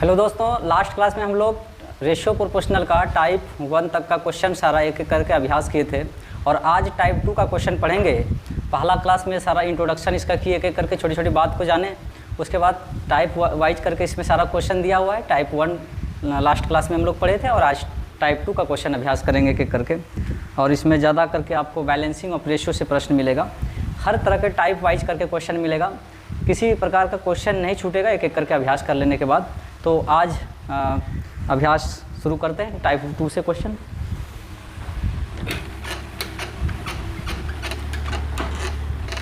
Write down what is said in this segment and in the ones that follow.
Hello दोस्तों, last class में हम लोग रेशियो प्रोपोर्शनल का टाइप 1 तक का क्वेश्चन सारा एक एक करके अभ्यास किए थे और आज टाइप 2 का क्वेश्चन पढ़ेंगे। पहला क्लास में सारा इंट्रोडक्शन इसका किए एक एक करके छोटी छोटी बात को जाने, उसके बाद टाइप वाइज करके इसमें सारा क्वेश्चन दिया हुआ है। टाइप 1 लास्ट क्लास में हम लोग पढ़े थे और आज टाइप 2 का क्वेश्चन अभ्यास करेंगे एक एक करके। और इसमें ज़्यादा करके आपको बैलेंसिंग और रेशियो से प्रश्न मिलेगा, हर तरह के टाइप वाइज करके क्वेश्चन मिलेगा, किसी प्रकार का क्वेश्चन नहीं छूटेगा एक एक करके अभ्यास कर लेने के बाद। तो आज अभ्यास शुरू करते हैं टाइप 2 से क्वेश्चन।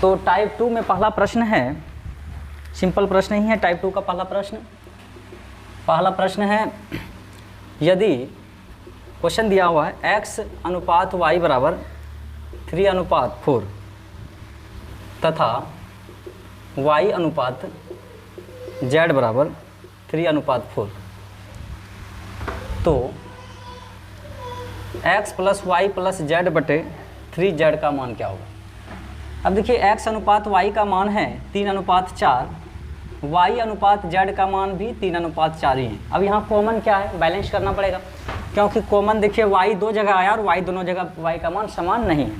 तो टाइप 2 में पहला प्रश्न है, सिंपल प्रश्न ही है टाइप 2 का पहला प्रश्न है, यदि क्वेश्चन दिया हुआ है x अनुपात y बराबर 3:4 तथा y अनुपात z बराबर 3:4, तो x plus Y plus Z बटे 3z का मान क्या होगा। अब देखिए x अनुपात y का मान है 3:4, y अनुपात z का मान भी 3:4 ही है। अब यहाँ कॉमन क्या है, बैलेंस करना पड़ेगा, क्योंकि कॉमन देखिए y दो जगह आया और y दोनों जगह y का मान समान नहीं है।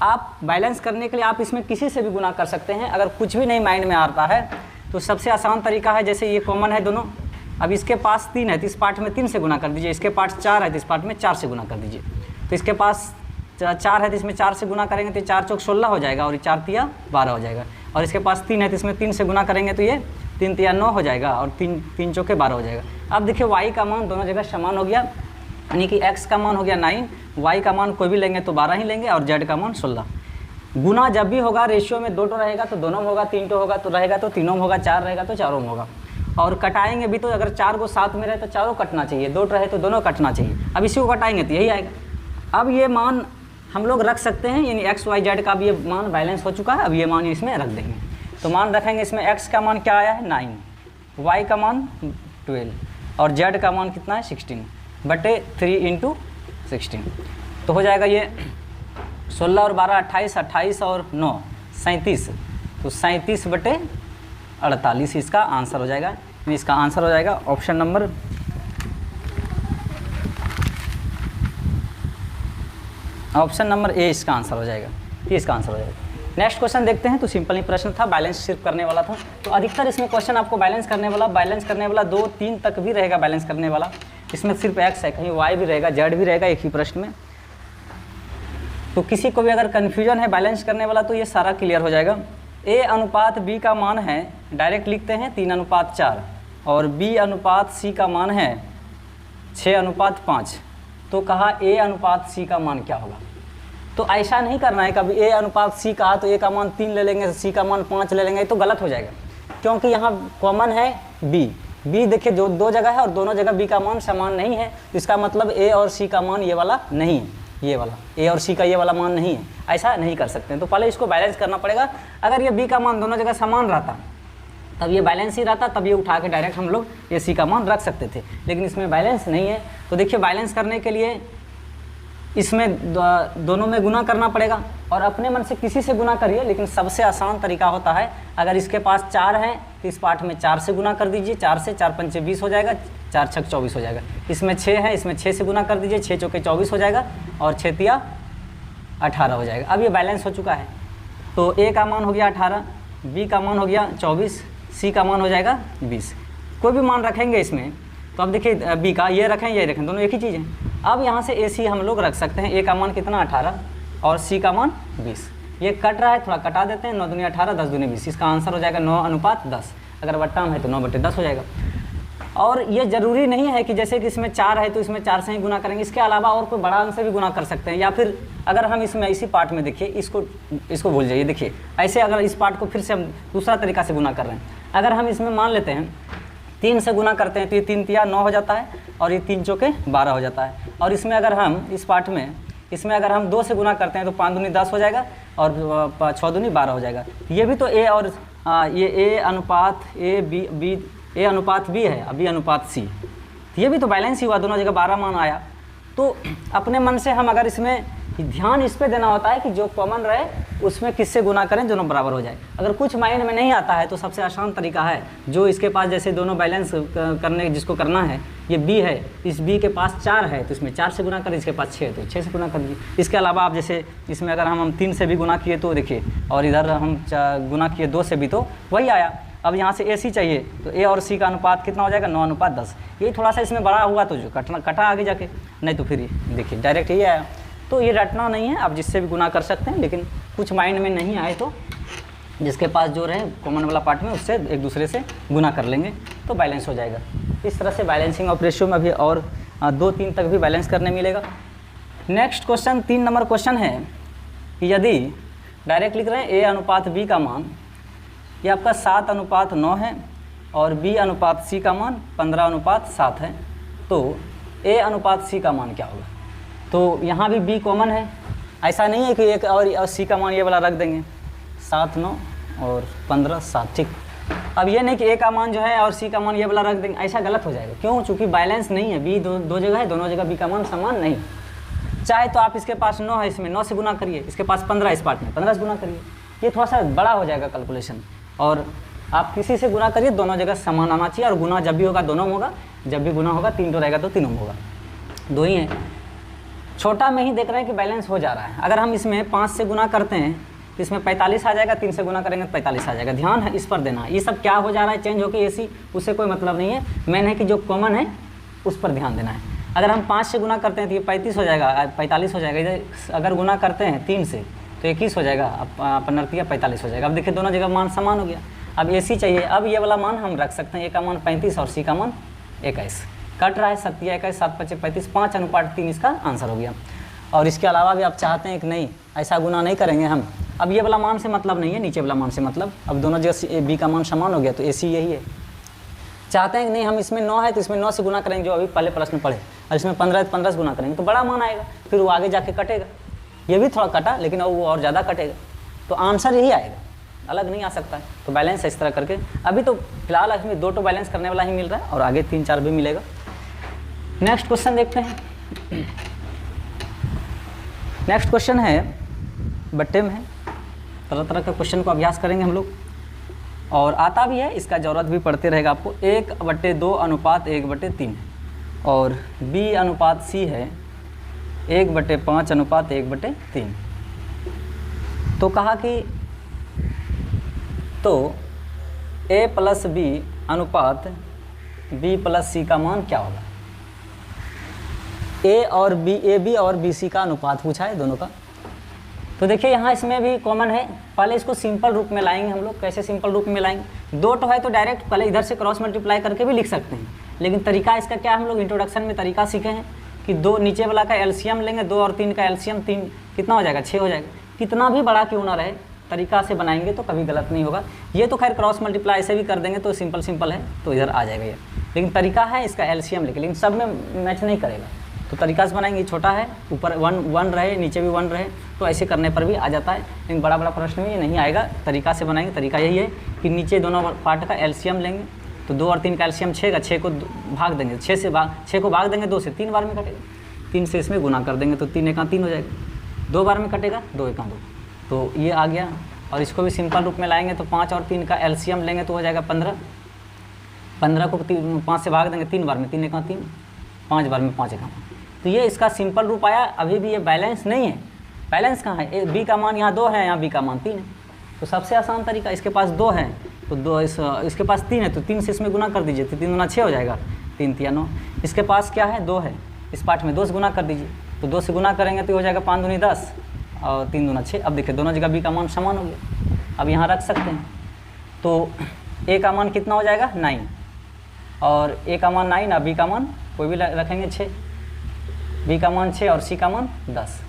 आप बैलेंस करने के लिए आप इसमें किसी से भी गुना कर सकते हैं। अगर कुछ भी नहीं माइंड में आता है तो सबसे आसान तरीका है, जैसे ये कॉमन है दोनों, अब इसके पास 3 है तो इस पार्ट में 3 से गुना कर दीजिए, इसके पास 4 है तो इस पार्ट में 4 से गुना कर दीजिए। तो इसके पास 4 है तो इसमें 4 से गुना करेंगे तो 4 चौक 16 हो जाएगा और 4 तिया 12 हो जाएगा। और इसके पास 3 है तो इसमें 3 से गुना करेंगे तो ये 3 तिया 9 हो जाएगा और 3 चौके 12 हो जाएगा। अब देखिए y का मान दोनों जगह समान हो गया, यानी कि x का मान हो गया 9, y का मान कोई भी लेंगे तो 12 ही लेंगे और z का मान 16। गुना जब भी होगा रेशियो में 2 रहेगा तो दोनों में होगा, 3 होगा तो रहेगा तो तीनों में होगा, 4 रहेगा तो चारों में होगा। और कटाएंगे भी तो अगर 4 को साथ में रहे तो चारों कटना चाहिए, 2 रहे तो दोनों कटना चाहिए। अब इसी को कटाएंगे तो यही आएगा। अब ये मान हम लोग रख सकते हैं, यानी x y z का अब ये मान बैलेंस हो चुका है। अब ये मान इसमें रख देंगे तो मान रखेंगे इसमें x का मान क्या आया है 9, y का मान 12 और z का मान कितना है 16 बटे 3 × 16। तो हो जाएगा ये 16 और 12 28, 28 और 9 37, तो 37 बटे 48 इसका आंसर हो जाएगा। इसका आंसर हो जाएगा ऑप्शन नंबर ए, इसका आंसर हो जाएगा, ये इसका आंसर हो जाएगा। नेक्स्ट क्वेश्चन देखते हैं। तो सिंपल ही प्रश्न था, बैलेंस सिर्फ करने वाला था। तो अधिकतर इसमें क्वेश्चन आपको बैलेंस करने वाला 2, 3 तक भी रहेगा बैलेंस करने वाला। इसमें सिर्फ x है, कहीं y भी रहेगा, z भी रहेगा एक ही प्रश्न में। तो किसी को भी अगर कन्फ्यूजन है बैलेंस करने वाला तो ये सारा क्लियर हो जाएगा। a अनुपात b का मान है, डायरेक्ट लिखते हैं 3:4 और b अनुपात c का मान है 6:5। तो कहा a अनुपात c का मान क्या होगा। तो ऐसा नहीं करना है, कभी a अनुपात c कहा तो a का मान 3 ले लेंगे, c का मान 5 ले लेंगे, तो गलत हो जाएगा, क्योंकि यहाँ कॉमन है b देखिए जो 2 जगह है और दोनों जगह b का मान समान नहीं है, तो इसका मतलब a और c का मान ये वाला नहीं है, ये वाला a और c का ये वाला मान नहीं है। ऐसा नहीं कर सकते हैं, तो पहले इसको बैलेंस करना पड़ेगा। अगर ये b का मान दोनों जगह समान रहता तब ये बैलेंस ही रहता, तब ये उठा के डायरेक्ट हम लोग ये c का मान रख सकते थे, लेकिन इसमें बैलेंस नहीं है। तो देखिए बैलेंस करने के लिए इसमें दोनों में गुना करना पड़ेगा और अपने मन से किसी से गुना करिए, लेकिन सबसे आसान तरीका होता है, अगर इसके पास 4 है तो इस पार्ट में 4 से गुना कर दीजिए, 4 से 4 पंचे 20 हो जाएगा, 4 छक 24 हो जाएगा। इसमें 6 है, इसमें 6 से गुना कर दीजिए, 6 चौके 24 हो जाएगा और 6 तिया 18 हो जाएगा। अब ये बैलेंस हो चुका है। तो a का मान हो गया 18, b का मान हो गया 24, c का मान हो जाएगा 20। कोई भी मान रखेंगे इसमें, तो अब देखिए b का ये रखें ये रखें, दोनों एक ही चीज़ है। अब यहाँ से AC हम लोग रख सकते हैं, a का मान कितना 18 और c का मान 20। ये कट रहा है, थोड़ा कटा देते हैं, 9 दूनी 18, 10 दूनी 20, इसका आंसर हो जाएगा 9:10। अगर बट्टा में है तो 9/10 हो जाएगा। और ये ज़रूरी नहीं है कि जैसे कि इसमें 4 है तो इसमें 4 से ही गुना करेंगे, इसके अलावा और कोई बड़ा अंक से भी गुना कर सकते हैं। या फिर अगर हम इसमें इसी पार्ट में देखिए, इसको भूल जाइए, देखिए ऐसे अगर इस पार्ट को फिर से हम दूसरा तरीका से गुना कर रहे हैं, अगर हम इसमें मान लेते हैं 3 से गुना करते हैं तो ये 3 तिया 9 हो जाता है और ये 3 चौके 12 हो जाता है। और इसमें अगर हम इस पार्ट में अगर हम 2 से गुना करते हैं तो 5 दूनी 10 हो जाएगा और 6 दूनी 12 हो जाएगा। ये भी तो a और ये a अनुपात a अनुपात b है, b अनुपात c, ये भी तो बैलेंस ही हुआ, दोनों जगह 12 मान आया। तो अपने मन से हम अगर इसमें ध्यान इस पे देना होता है कि जो कॉमन रहे उसमें किससे गुना करें दोनों बराबर हो जाए। अगर कुछ माइंड में नहीं आता है तो सबसे आसान तरीका है, जो इसके पास जैसे दोनों बैलेंस करने जिसको करना है, ये b है, इस b के पास 4 है तो इसमें 4 से गुना करें, इसके पास 6 है तो 6 से गुना कर दीजिए। इसके अलावा आप जैसे इसमें अगर हम 3 से भी गुना किए तो देखिए, और इधर हम गुना किए 2 से भी तो वही आया। अब यहाँ से AC चाहिए तो A और C का अनुपात कितना हो जाएगा 9:10। ये थोड़ा सा इसमें बड़ा हुआ तो जो कटा आगे जाके, नहीं तो फिर देखिए डायरेक्ट ये आया। तो ये रटना नहीं है, आप जिससे भी गुना कर सकते हैं, लेकिन कुछ माइंड में नहीं आए तो जिसके पास जो रहे कॉमन वाला पार्ट में उससे एक दूसरे से गुना कर लेंगे तो बैलेंस हो जाएगा। इस तरह से बैलेंसिंग ऑफ रेशियो में अभी और 2-3 तक भी बैलेंस करने मिलेगा। नेक्स्ट क्वेश्चन 3 नंबर क्वेश्चन है कि यदि डायरेक्ट लिख रहे हैं A/B का मान ये आपका 7:9 है और B/C का मान 15:7 है, तो A/C का मान क्या होगा। तो यहाँ भी B कॉमन है, ऐसा नहीं है कि एक और C का मान ये वाला रख देंगे 7:9 और 15:7, ठीक। अब ये नहीं कि A का मान जो है और C का मान ये वाला रख देंगे, ऐसा गलत हो जाएगा। क्यों? चूँकि बैलेंस नहीं है, B दो जगह है, दोनों जगह B का मान समान नहीं। चाहे तो आप इसके पास 9 है, इसमें 9 से गुना करिए, इसके पास 15 इस पार्ट में 15 से गुना करिए, ये थोड़ा सा बड़ा हो जाएगा कैलकुलेशन। और आप किसी से गुना करिए, दोनों जगह समान आना चाहिए, और गुना जब भी होगा दोनों में होगा, जब भी गुना होगा 3 तो रहेगा तो तीनों में होगा, 2 ही है। छोटा में ही देख रहे हैं कि बैलेंस हो जा रहा है। अगर हम इसमें 5 से गुना करते हैं तो इसमें 45 आ जाएगा, 3 से गुना करेंगे तो 45 आ जाएगा। ध्यान है इस पर देना, ये सब क्या हो जा रहा है चेंज होकर AC, उससे कोई मतलब नहीं है। मेन है कि जो कॉमन है उस पर ध्यान देना है। अगर हम 5 से गुना करते हैं तो ये 35 हो जाएगा, 45 हो जाएगा। इधर अगर गुना करते हैं 3 से तो 21 हो जाएगा, अपन रखिए 45 हो जाएगा। अब देखिए दोनों जगह मान समान हो गया। अब AC चाहिए, अब ये वाला मान हम रख सकते हैं, A का मान 35 और C का मान 21। कट रहा है 7 21 7 5 35, 5:3 इसका आंसर हो गया। और इसके अलावा भी आप चाहते हैं कि नहीं ऐसा गुना नहीं करेंगे हम, अब ये वाला मान से मतलब नहीं है, नीचे वाला मान से मतलब। अब दोनों जगह B का मान समान हो गया तो AC यही है। चाहते हैं कि नहीं हम इसमें 9 है तो इसमें 9 से गुना करेंगे, जो अभी पहले प्रश्न पढ़े, और इसमें 15 है तो 15 से गुना करेंगे तो बड़ा मान आएगा, फिर वो आगे जाके कटेगा। ये भी थोड़ा कटा लेकिन अब वो और ज़्यादा कटेगा, तो आंसर यही आएगा, अलग नहीं आ सकता है। तो बैलेंस इस तरह करके अभी तो फिलहाल इसमें 2 तो बैलेंस करने वाला ही मिल रहा है, और आगे 3-4 भी मिलेगा। नेक्स्ट क्वेश्चन देखते हैं। नेक्स्ट क्वेश्चन है बट्टे में है, तरह तरह के क्वेश्चन को अभ्यास करेंगे हम लोग, और आता भी है, इसका ज़रूरत भी पड़ते रहेगा आपको। 1/2 अनुपात 1/3 और B/C है 1/5 अनुपात 1/3। तो कहा कि तो A+B अनुपात B+C का मान क्या होगा। AB और BC का अनुपात पूछा है दोनों का। तो देखिए यहाँ इसमें भी कॉमन है, पहले इसको सिंपल रूप में लाएंगे हम लोग। कैसे सिंपल रूप में लाएंगे, 2 तो है तो डायरेक्ट पहले इधर से क्रॉस मल्टीप्लाई करके भी लिख सकते हैं, लेकिन तरीका इसका क्या, हम लोग इंट्रोडक्शन में तरीका सीखे हैं कि 2 नीचे वाला का एलसीएम लेंगे, 2 और 3 का एलसीएम 3 कितना हो जाएगा 6 हो जाएगा। कितना भी बड़ा क्यों ना रहे, तरीका से बनाएंगे तो कभी गलत नहीं होगा। ये तो खैर क्रॉस मल्टीप्लाई ऐसे भी कर देंगे तो सिंपल है, तो इधर आ जाएगा ये, लेकिन तरीका है इसका एलसीएम लेके, लेकिन सब में मैच नहीं करेगा। तो तरीका से बनाएंगे, छोटा है ऊपर 1 रहे नीचे भी 1 रहे, तो ऐसे करने पर भी आ जाता है, लेकिन बड़ा प्रश्न में ये नहीं आएगा। तरीका से बनाएंगे, तरीका यही है कि नीचे दोनों पार्ट का एलसीएम लेंगे, तो 2 और 3 का एलसीएम 6 का, 6 को भाग देंगे, 6 को भाग देंगे 2 से, 3 बार में कटेगा, 3 से इसमें गुना कर देंगे तो 3 × 3 हो जाएगा, 2 बार में कटेगा 2 × 2, तो ये आ गया। और इसको भी सिंपल रूप में लाएंगे तो 5 और 3 का एलसीएम लेंगे तो हो जाएगा 15, 15 को 5 से भाग देंगे 3 बार में, 3 × 3, 5 बार में 5 × 5, तो ये इसका सिंपल रूप आया। अभी भी ये बैलेंस नहीं है, बैलेंस कहाँ है, B का मान यहाँ 2 है, यहाँ B का मान 3 है, तो सबसे आसान तरीका, इसके पास 2 है तो 2 इसके पास 3 है तो 3 से इसमें गुना कर दीजिए, तो 3 × 6 हो जाएगा, 3 × 3 = 9। इसके पास क्या है 2 है, इस पार्ट में 2 से गुना कर दीजिए, तो 2 से गुना करेंगे तो हो जाएगा 5 दूनी 10 और 3 दूना 6। अब देखिए दोनों जगह B का मान समान हो गया, अब यहाँ रख सकते हैं। तो A का मान कितना हो जाएगा 9, और A का मान 9 और B का मान कोई भी रखेंगे 6, B का मान 6 और C का मान 10,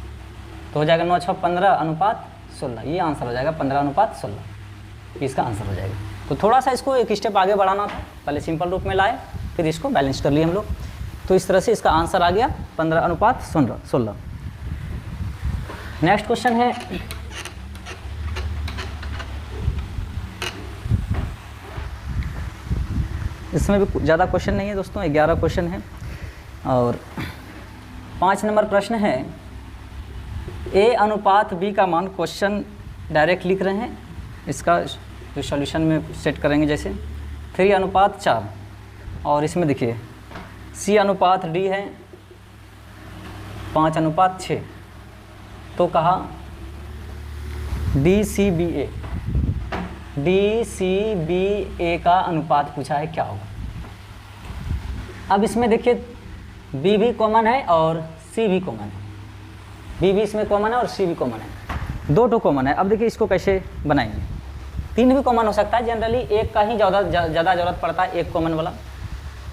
तो हो जाएगा 9 × 6 15 अनुपात 16, ये आंसर हो जाएगा 15 अनुपात 16, इसका आंसर हो जाएगा। तो थोड़ा सा इसको एक स्टेप आगे बढ़ाना था, पहले सिंपल रूप में लाए फिर इसको बैलेंस कर लिए हम लोग, तो इस तरह से इसका आंसर आ गया 15 अनुपात 16। नेक्स्ट क्वेश्चन है इसमें भी ज़्यादा क्वेश्चन नहीं है दोस्तों, 11 क्वेश्चन है, और 5 नंबर प्रश्न है ए अनुपात बी का मान, क्वेश्चन डायरेक्ट लिख रहे हैं, इसका जो सॉल्यूशन में सेट करेंगे जैसे 3:4, और इसमें देखिए सी अनुपात डी है 5:6, तो कहा डी सी बी ए का अनुपात पूछा है क्या होगा। अब इसमें देखिए बी भी कॉमन है और सी भी कॉमन है, बी भी इसमें कॉमन है और सी भी कॉमन है, दो तो कॉमन है। अब देखिए इसको कैसे बनाएंगे, 3 भी कॉमन हो सकता है, जनरली एक का ही ज़्यादा ज़रूरत पड़ता है, एक कॉमन वाला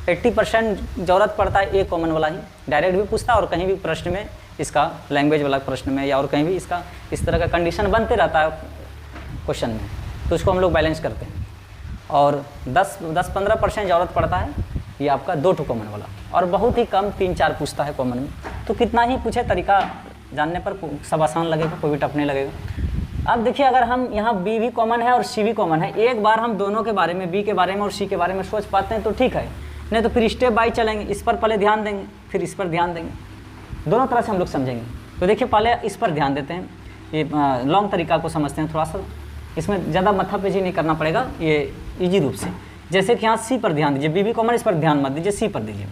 80% ज़रूरत पड़ता है, एक कॉमन वाला ही। डायरेक्ट भी पूछता है और कहीं भी प्रश्न में इसका, लैंग्वेज वाला प्रश्न में या और कहीं भी इसका इस तरह का कंडीशन बनते रहता है क्वेश्चन में, तो उसको हम लोग बैलेंस करते हैं। और 10-15% ज़रूरत पड़ता है ये आपका 2 कॉमन वाला, और बहुत ही कम 3-4 पूछता है कॉमन में। तो कितना ही पूछे, तरीका जानने पर सब आसान लगेगा, कोई भी टफ नहीं लगेगा। अब देखिए अगर हम यहाँ बी भी कॉमन है और सी भी कॉमन है, एक बार हम दोनों के बारे में, बी के बारे में और सी के बारे में सोच पाते हैं तो ठीक है, नहीं तो फिर स्टेप बाय चलेंगे, इस पर पहले ध्यान देंगे फिर इस पर ध्यान देंगे, दोनों तरह से हम लोग समझेंगे। तो देखिए पहले इस पर ध्यान देते हैं, ये लॉन्ग तरीका को समझते हैं थोड़ा सा, इसमें ज़्यादा माथापेची नहीं करना पड़ेगा, ये इजी रूप से। जैसे कि यहाँ सी पर ध्यान दीजिए, बी भी कॉमन, इस पर ध्यान मत दीजिए, सी पर दीजिए।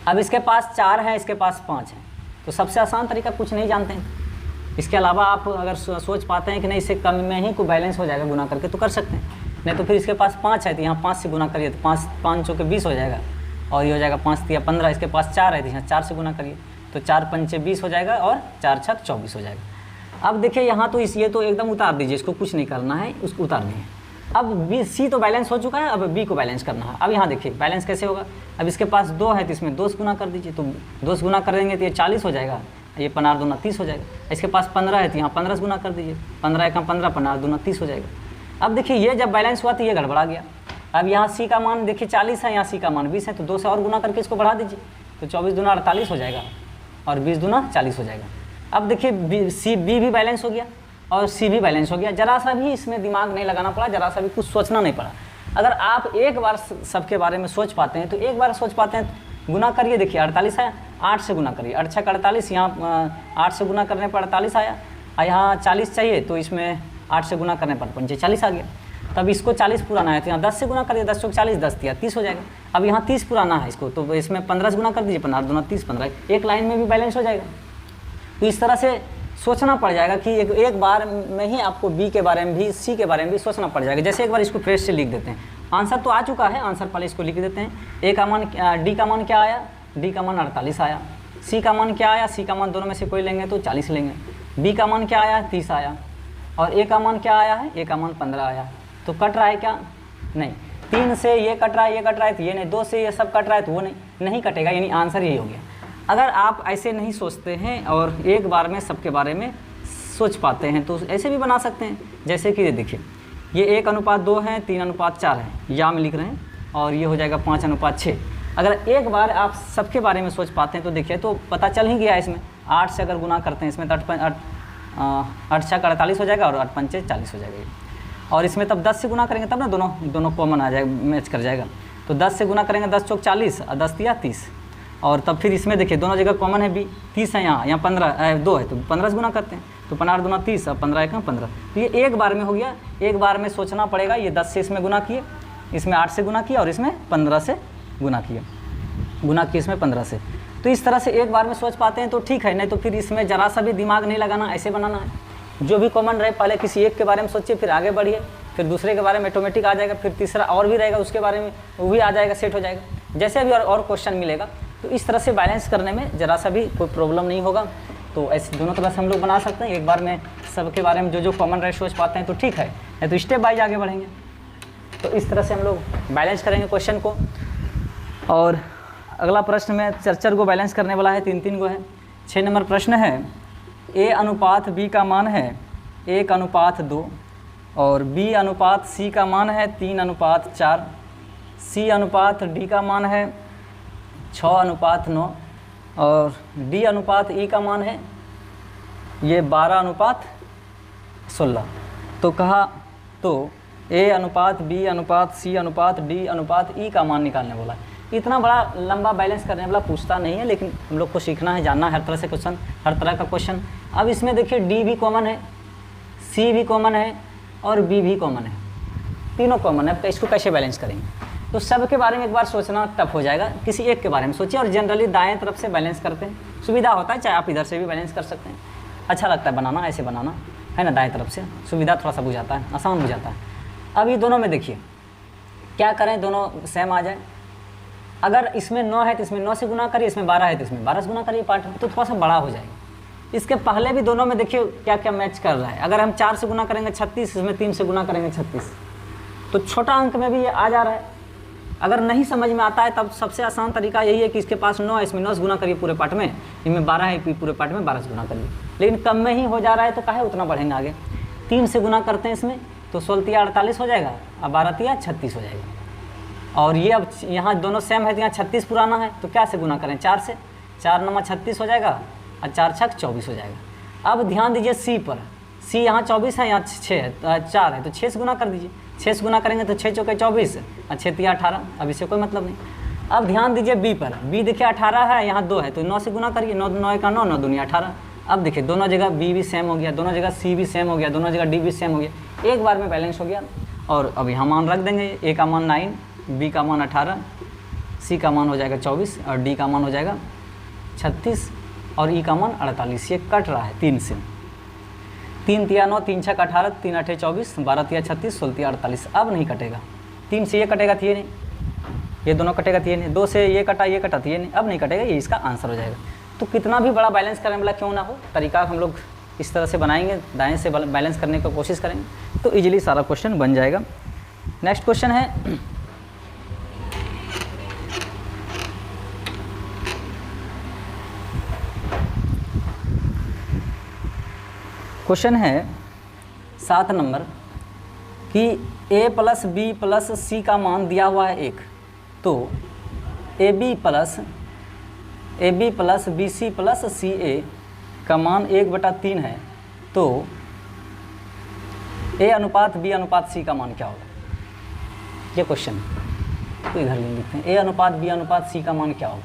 अब इसके पास 4 है, इसके पास 5 है, तो सबसे आसान तरीका कुछ नहीं जानते हैं, इसके अलावा आप अगर सोच पाते हैं कि नहीं इससे कम में ही को बैलेंस हो जाएगा गुना करके, तो कर सकते हैं। नहीं तो फिर इसके पास 5 है तो यहाँ 5 से गुना करिए, तो 5 चौके 20 हो जाएगा, और ये हो जाएगा 5 या 15। इसके पास 4 है तो यहाँ 4 से गुना करिए, तो 4 पंचे 20 हो जाएगा और 4 छक 24 हो जाएगा। अब देखिए यहाँ तो ये तो एकदम उतार दीजिए, इसको कुछ नहीं करना है, उसको उतार दीजिए। अब बी सी तो बैलेंस हो चुका है, अब बी को बैलेंस करना है। अब यहाँ देखिए बैलेंस कैसे होगा, अब इसके पास 2 है तो इसमें 2 से गुना कर दीजिए, तो 2 से गुना कर देंगे तो ये 40 हो जाएगा, ये 15 दूना 30 हो जाएगा। इसके पास 15 है तो यहाँ 15 से गुना कर दीजिए, 15 एकम 15, 15 दूना 30 हो जाएगा। अब देखिए ये जब बैलेंस हुआ तो ये गड़बड़ा गया। अब यहाँ सी का मान देखिए 40 है, यहाँ सी का मान 20 है, तो 2 से और गुना करके इसको बढ़ा दीजिए, तो 24 दूना 48 हो जाएगा और 20 दूना 40 हो जाएगा। अब देखिए बी भी बैलेंस हो गया और सी भी बैलेंस हो गया, जरा सा भी इसमें दिमाग नहीं लगाना पड़ा, जरा सा भी कुछ सोचना नहीं पड़ा। अगर आप एक बार सबके बारे में सोच पाते हैं तो एक बार सोच पाते हैं, गुना करिए, देखिए 48 है, 8 से गुना करिए, 8 छक 48, यहाँ 8 से गुना करने पर 48 आया, और यहाँ 40 चाहिए तो इसमें 8 से गुना करने पर 45 आ गया। तब इसको 40 पुराना है तो यहाँ 10 से गुना करिए, 10 चौक 40, 10 दिया 30 हो जाएगा। अब यहाँ 30 पुराना है इसको, तो इसमें 15 से गुना कर दीजिए, 15 दूना 30, 15, एक लाइन में भी बैलेंस हो जाएगा। तो इस तरह से सोचना पड़ जाएगा कि एक बार में ही आपको बी के बारे में भी, सी के बारे में भी सोचना पड़ जाएगा। जैसे एक बार इसको फ्रेश से लिख देते हैं, आंसर तो आ चुका है, आंसर पहले इसको लिख देते हैं। ए का मान, डी का मान क्या आया, डी का मान 48 आया। सी का मान क्या आया, सी का मान दोनों में से कोई लेंगे तो 40 लेंगे। बी का मान क्या आया, 30 आया। और ए का मान क्या आया है, ए का मान 15 आया। तो कट रहा है क्या, नहीं, 3 से ये कट रहा है, ये कट रहा है तो ये नहीं, 2 से ये सब कट रहा है तो वो नहीं कटेगा, यानी आंसर यही हो गया। अगर आप ऐसे नहीं सोचते हैं और एक बार में सबके बारे में सोच पाते हैं तो ऐसे भी बना सकते हैं। जैसे कि ये देखिए, ये 1:2 है, 3:4 है, या में लिख रहे हैं, और ये हो जाएगा 5:6। अगर एक बार आप सबके बारे में सोच पाते हैं तो देखिए तो पता चल ही गया। इसमें 8 से अगर गुना करते हैं इसमें तो 8 छक 48 हो जाएगा और 8 पंचे 40 हो जाएगा। और इसमें तब 10 से गुना करेंगे तब ना दोनों कॉमन आ जाएगा, मैच कर जाएगा। तो 10 से गुना करेंगे, 10 चौक 40 और 10 दिया 30। और तब फिर इसमें देखिए दोनों जगह कॉमन है बी, 30 है, यहाँ 15 2 है तो 15 से गुना करते हैं, तो 15 दूना 30 और 15 एकम 15। तो ये एक बार में हो गया, एक बार में सोचना पड़ेगा। ये 10 से इसमें गुना किए, इसमें 8 से गुना किया और इसमें 15 से गुना किए इसमें 15 से। तो इस तरह से एक बार में सोच पाते हैं तो ठीक है, नहीं तो फिर इसमें ज़रा सा भी दिमाग नहीं लगाना, ऐसे बनाना है। जो भी कॉमन रहे पहले किसी एक के बारे में सोचिए, फिर आगे बढ़िए, फिर दूसरे के बारे में ऑटोमेटिक आ जाएगा, फिर तीसरा और भी रहेगा उसके बारे में, वो भी आ जाएगा, सेट हो जाएगा। जैसे अभी और क्वेश्चन मिलेगा तो इस तरह से बैलेंस करने में ज़रा सा भी कोई प्रॉब्लम नहीं होगा। तो ऐसे दोनों तरह से हम लोग बना सकते हैं। एक बार में सबके बारे में जो कॉमन रहे सोच पाते हैं तो ठीक है, नहीं तो स्टेप बाय आगे बढ़ेंगे। तो इस तरह से हम लोग बैलेंस करेंगे क्वेश्चन को। और अगला प्रश्न में 4 को बैलेंस करने वाला है, 3 को है। 6 नंबर प्रश्न है, ए अनुपात बी का मान है 1:2 और बी अनुपात सी का मान है 3:4, सी अनुपात डी का मान है 6:9 और डी अनुपात ई का मान है ये 12:16। तो कहा तो ए अनुपात बी अनुपात सी अनुपात डी अनुपात ई का मान निकालने बोला। इतना बड़ा लंबा बैलेंस करने वाला पूछता नहीं है, लेकिन हम लोग को सीखना है, जानना है हर तरह से क्वेश्चन, हर तरह का क्वेश्चन। अब इसमें देखिए डी भी कॉमन है, सी भी कॉमन है और बी भी कॉमन है, तीनों कॉमन है। इसको कैसे बैलेंस करेंगे? तो सब के बारे में एक बार सोचना टफ हो जाएगा, किसी एक के बारे में सोचिए। और जनरली दाएं तरफ से बैलेंस करते हैं, सुविधा होता है, चाहे आप इधर से भी बैलेंस कर सकते हैं, अच्छा लगता है बनाना, ऐसे बनाना है ना, दाएं तरफ से सुविधा थोड़ा सा बुझाता है, आसान हो जाता है। अब ये दोनों में देखिए क्या करें, दोनों सेम आ जाए। अगर इसमें 9 है तो इसमें 9 से गुना करिए, इसमें 12 है तो इसमें 12 से गुना करिए पार्ट में, तो थोड़ा सा बड़ा हो जाएगा। इसके पहले भी दोनों में देखिए क्या क्या मैच कर रहा है। अगर हम 4 से गुना करेंगे 36, इसमें 3 से गुना करेंगे 36, तो छोटा अंक में भी ये आ जा रहा है। अगर नहीं समझ में आता है तब सबसे आसान तरीका यही है कि इसके पास 9 है, इसमें 9 से गुना करिए पूरे पार्ट में, इनमें 12 है पूरे पार्ट में 12 से गुना करिए। लेकिन कम में ही हो जा रहा है तो काहे उतना बढ़ेंगे आगे। 3 से गुना करते हैं इसमें तो 16 48 हो जाएगा, अब 12 36 हो जाएगा। और ये अब यहाँ दोनों सेम है तो यहाँ 36 पुराना है, तो क्या से गुना करें? 4 से, 4 9 36 हो जाएगा और 4 6 24 हो जाएगा। अब ध्यान दीजिए सी पर, सी यहाँ 24 है, यहाँ 6 है, 4 है, तो 6 से गुना कर दीजिए। 6 से गुना करेंगे तो 6 चौके 24 और 6 तिया 18, अब इससे कोई मतलब नहीं। अब ध्यान दीजिए बी पर, बी देखिए 18 है, यहाँ 2 है, तो 9 से गुना करिए, 9 9 का 9, 9 दूनी 18। अब देखिए दोनों जगह बी भी सेम हो गया, दोनों जगह सी भी सेम हो गया, दोनों जगह डी भी सेम हो गया, एक बार में बैलेंस हो गया। और अब यहाँ मान रख देंगे, ए का मान 9, बी का मान 18, सी का मान हो जाएगा 24 और डी का मान हो जाएगा 36 और ई का मान 48। ये कट रहा है 3 से, 3 तिया 9, 3 6 18, 3 8 24, 12 तिया 36, 16 तिया 48। अब नहीं कटेगा, 3 से ये कटेगा थी नहीं, ये दोनों कटेगा थी नहीं, 2 से ये कटा थी नहीं, अब नहीं कटेगा, ये इसका आंसर हो जाएगा। तो कितना भी बड़ा बैलेंस करने वाला क्यों ना हो, तरीका हम लोग इस तरह से बनाएंगे, दाएं से बैलेंस करने की कोशिश करेंगे तो इजीली सारा क्वेश्चन बन जाएगा। नेक्स्ट क्वेश्चन है क्वेश्चन है 7 नंबर कि a plus B plus C का मान दिया हुआ है 1, तो A B plus B C plus C A का मान 1/3 है, तो ए अनुपात बी अनुपात सी का मान क्या होगा? ये क्वेश्चन तो इधर लिखते हैं, ए अनुपात बी अनुपात सी का मान क्या होगा।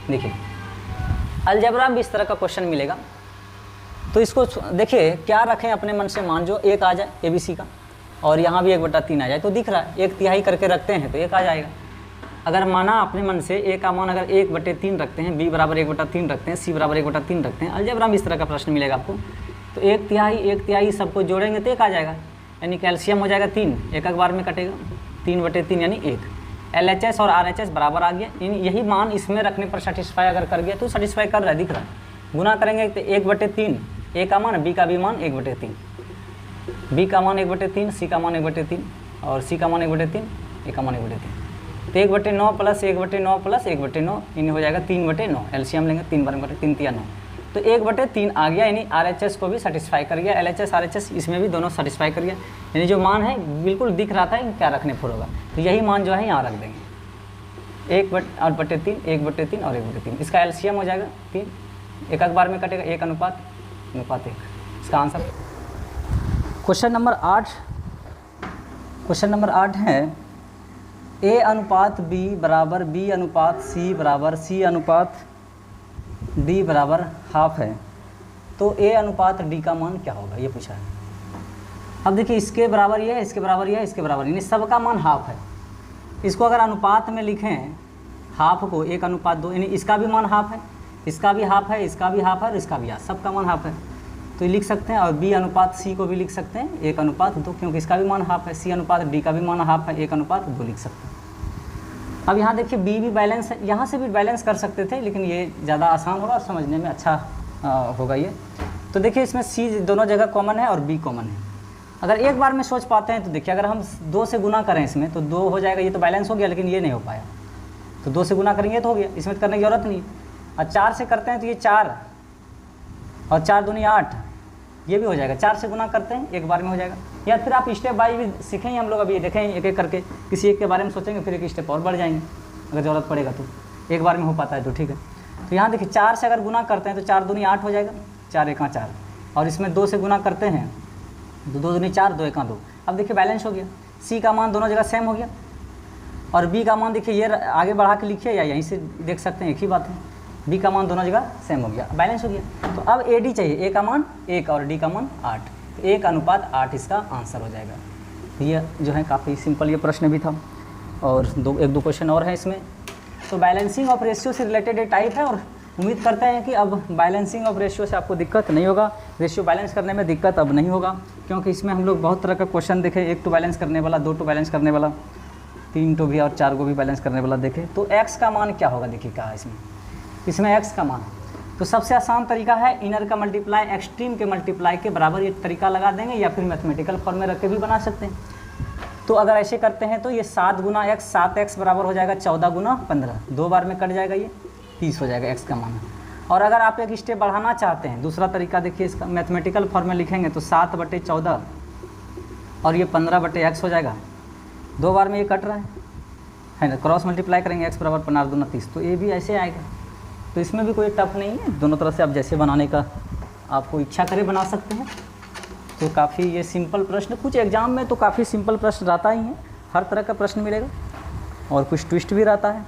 देखिए अलजेब्रा में इस तरह का क्वेश्चन मिलेगा, तो इसको देखिए क्या रखें अपने मन से मान, जो 1 आ जाए ए बी सी का, और यहाँ भी 1/3 आ जाए, तो दिख रहा है 1/3 करके रखते हैं तो 1 आ जाएगा। अगर माना अपने मन से ए का मान अगर 1/3 रखते हैं, बी बराबर 1/3 रखते हैं, सी बराबर 1/3 रखते हैं, अलजेब्रा में इस तरह का प्रश्न मिलेगा आपको, तो 1/3 सबको जोड़ेंगे तो 1 आ जाएगा, यानी कैल्शियम हो जाएगा 3, एक बार में कटेगा, 3/3 यानी 1। LHS और RHS बराबर आ गया, यानी यही मान इसमें रखने पर सेटिस्फाई अगर कर गया तो सेटिस्फाई कर रहा है, दिख रहा है। गुना करेंगे तो 1/3, ए का मान, बी का भी मान 1/3, बी का मान 1/3, सी का मान 1/3 और सी का मान 1/3, ए का मान 1/3, तो 1/9 प्लस 1/9 प्लस 1/9 इन हो जाएगा 3/9। एलसीएम लेंगे 3 बार में 3 तिया 9, तो 1/3 आ गया, यानी RHS को भी सेटिस्फाई कर गया, LHS RHS इसमें भी दोनों सेटिस्फाई कर गया, यानी जो मान है बिल्कुल दिख रहा था कि क्या रखने पर होगा, तो यही मान जो है यहाँ रख देंगे, 1/3, 1/3 और 1/3, इसका एलसीएम हो जाएगा 3, एक बार में कटेगा 1 अनुपात 1, इसका आंसर। क्वेश्चन नंबर 8 है ए अनुपात बी बराबर बी अनुपात सी बराबर सी अनुपात डी बराबर हाफ है, तो ए अनुपात डी का मान क्या होगा, ये पूछा है। अब देखिए इसके बराबर ये है, इसके बराबर ये है, इसके बराबर, यानी सबका मान हाफ है। इसको अगर अनुपात में लिखें हाफ को 1/2, यानी इसका भी मान हाफ है, इसका भी हाफ है, इसका भी हाफ है और इसका भी हाफ, सबका मान हाफ है, तो ये लिख सकते हैं। और बी अनुपात सी को भी लिख सकते हैं 1/2, क्योंकि इसका भी मान हाफ है, सी अनुपात डी का भी मान हाफ है, 1/2 लिख सकते हैं। अब यहाँ देखिए बी भी बैलेंस है, यहाँ से भी बैलेंस कर सकते थे, लेकिन ये ज़्यादा आसान होगा और समझने में अच्छा होगा ये। तो देखिए इसमें सी दोनों जगह कॉमन है और बी कॉमन है। अगर एक बार में सोच पाते हैं तो देखिए अगर हम 2 से गुना करें इसमें तो 2 हो जाएगा, ये तो बैलेंस हो गया, लेकिन ये नहीं हो पाया, तो 2 से गुना करेंगे तो हो गया, इसमें करने की जरूरत नहीं। और 4 से करते हैं तो ये 4 और 4 दूनी 8, ये भी हो जाएगा। 4 से गुना करते हैं एक बार में हो जाएगा, या फिर आप स्टेप बाय भी सीखेंगे, हम लोग अभी देखेंगे एक एक करके, किसी एक के बारे में सोचेंगे फिर एक स्टेप और बढ़ जाएंगे, अगर ज़रूरत पड़ेगा तो एक बार में हो पाता है तो ठीक है। तो यहाँ देखिए 4 से अगर गुना करते हैं तो 4 दूनी 8 हो जाएगा, 4 1 4, और इसमें 2 से गुना करते हैं तो 2 दूनी 4, 2 1 2। अब देखिए बैलेंस हो गया, सी का मान दोनों जगह सेम हो गया, और बी का मान देखिए, ये आगे बढ़ा के लिखिए या यहीं से देख सकते हैं, एक ही बात है। बी का मान दोनों जगह सेम हो गया, बैलेंस हो गया। तो अब ए डी चाहिए, ए का मान 1 और डी का मान 8, तो 1:8 इसका आंसर हो जाएगा। तो ये जो है काफ़ी सिंपल ये प्रश्न भी था, और एक दो क्वेश्चन और हैं इसमें। तो बैलेंसिंग ऑफ रेशियो से रिलेटेड ये टाइप है, और उम्मीद करते हैं कि अब बैलेंसिंग ऑफ रेशियो से आपको दिक्कत नहीं होगा, रेशियो बैलेंस करने में दिक्कत अब नहीं होगा, क्योंकि इसमें हम लोग बहुत तरह का क्वेश्चन देखे, 1 टू बैलेंस करने वाला, 2 टू बैलेंस करने वाला, 3 टू भी और 4 को भी बैलेंस करने वाला देखे। तो x का मान क्या होगा, देखिए क्या है इसमें x का मान। तो सबसे आसान तरीका है इनर का मल्टीप्लाई एक्सट्रीम के मल्टीप्लाई के बराबर, ये तरीका लगा देंगे, या फिर मैथमेटिकल फॉर्म में रख के भी बना सकते हैं। तो अगर ऐसे करते हैं तो ये 7 गुना x, 7x बराबर हो जाएगा 14 गुना 15, 2 बार में कट जाएगा, ये 30 हो जाएगा x का मान। और अगर आप एक स्टेप बढ़ाना चाहते हैं, दूसरा तरीका देखिए इसका, मैथमेटिकल फॉर्म में लिखेंगे तो 7/14 और ये 15/x हो जाएगा, 2 बार में ये कट रहा है ना, क्रॉस मल्टीप्लाई करेंगे, x बराबर 15 दूना 30, तो ये भी ऐसे आएगा। तो इसमें भी कोई टफ नहीं है, दोनों तरह से आप जैसे बनाने का आपको इच्छा करे बना सकते हैं। तो काफ़ी ये सिंपल प्रश्न, कुछ एग्जाम में तो काफ़ी सिंपल प्रश्न रहता ही है, हर तरह का प्रश्न मिलेगा, और कुछ ट्विस्ट भी रहता है।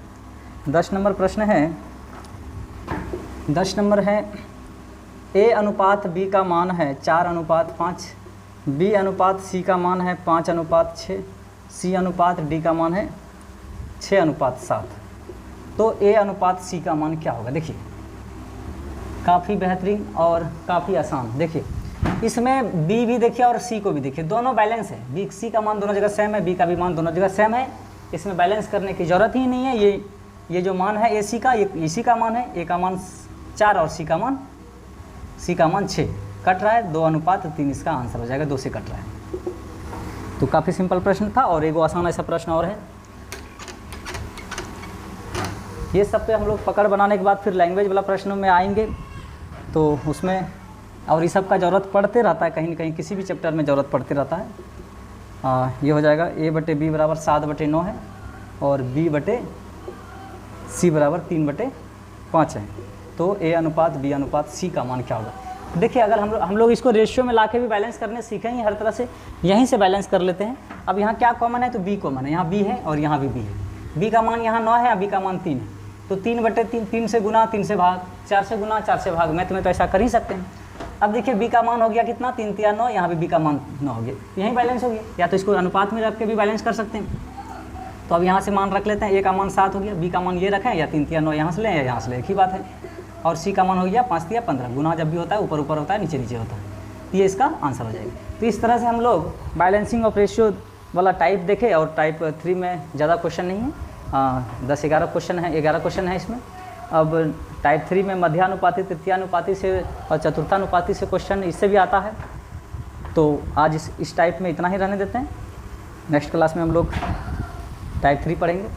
10 नंबर प्रश्न है, 10 नंबर है, A/B का मान है 4:5, B/C का मान है 5:6, C/D का मान है 6:7। तो A/C का मान क्या होगा, देखिए काफ़ी बेहतरीन और काफ़ी आसान। देखिए इसमें B भी देखिए और C को भी देखिए, दोनों बैलेंस है, B C का मान दोनों जगह सेम है, B का भी मान दोनों जगह सेम है, इसमें बैलेंस करने की ज़रूरत ही नहीं है। ये जो मान है AC का, ये EC का मान है, A का मान 4 और C का मान 6, कट रहा है 2:3, इसका आंसर हो जाएगा, 2 से कट रहा है। तो काफ़ी सिंपल प्रश्न था, और एक आसान ऐसा प्रश्न और है। ये सब पे हम लोग पकड़ बनाने के बाद फिर लैंग्वेज वाला प्रश्नों में आएंगे, तो उसमें और ये सब का ज़रूरत पड़ते रहता है, कहीं ना कहीं किसी भी चैप्टर में ज़रूरत पड़ते रहता है। ये हो जाएगा A/B बराबर 7/9 है, और B/C बराबर 3/5 है। तो A/B/C का मान क्या होगा। देखिए अगर हम लोग इसको रेशियो में लाके भी बैलेंस करने सीखेंगे हर तरह से, यहीं से बैलेंस कर लेते हैं। अब यहाँ क्या कॉमन है, तो B कॉमन है, यहाँ B है और यहाँ भी B है। B का मान यहाँ 9 है, B का मान 3 है, तो 3/3, 3 से गुना 3 से भाग, 4 से गुना 4 से भाग, मैथ में तो ऐसा कर ही सकते हैं। अब देखिए B का मान हो गया कितना, 3 3 9, यहाँ भी B का मान 9 हो गया, यहीं बैलेंस हो गया। या तो इसको अनुपात में रख के भी बैलेंस कर सकते हैं। तो अब यहाँ से मान रख लेते हैं, A का मान 7 हो गया, B का मान ये रखें, या 3 3 9 यहाँ से लें, या यहाँ से लें, एक ही बात है। और C का मान हो गया 5 3 15, गुना जब भी होता है ऊपर ऊपर होता है, नीचे नीचे होता है, ये इसका आंसर हो जाएगा। तो इस तरह से हम लोग बैलेंसिंग ऑफ रेशियो वाला टाइप देखे, और टाइप 3 में ज़्यादा क्वेश्चन नहीं है, 10-11 क्वेश्चन है, 11 क्वेश्चन है इसमें। अब टाइप 3 में मध्यानुपाती, तृतीयानुपाती से और चतुर्थानुपाती से क्वेश्चन इससे भी आता है। तो आज इस टाइप में इतना ही रहने देते हैं, नेक्स्ट क्लास में हम लोग टाइप 3 पढ़ेंगे।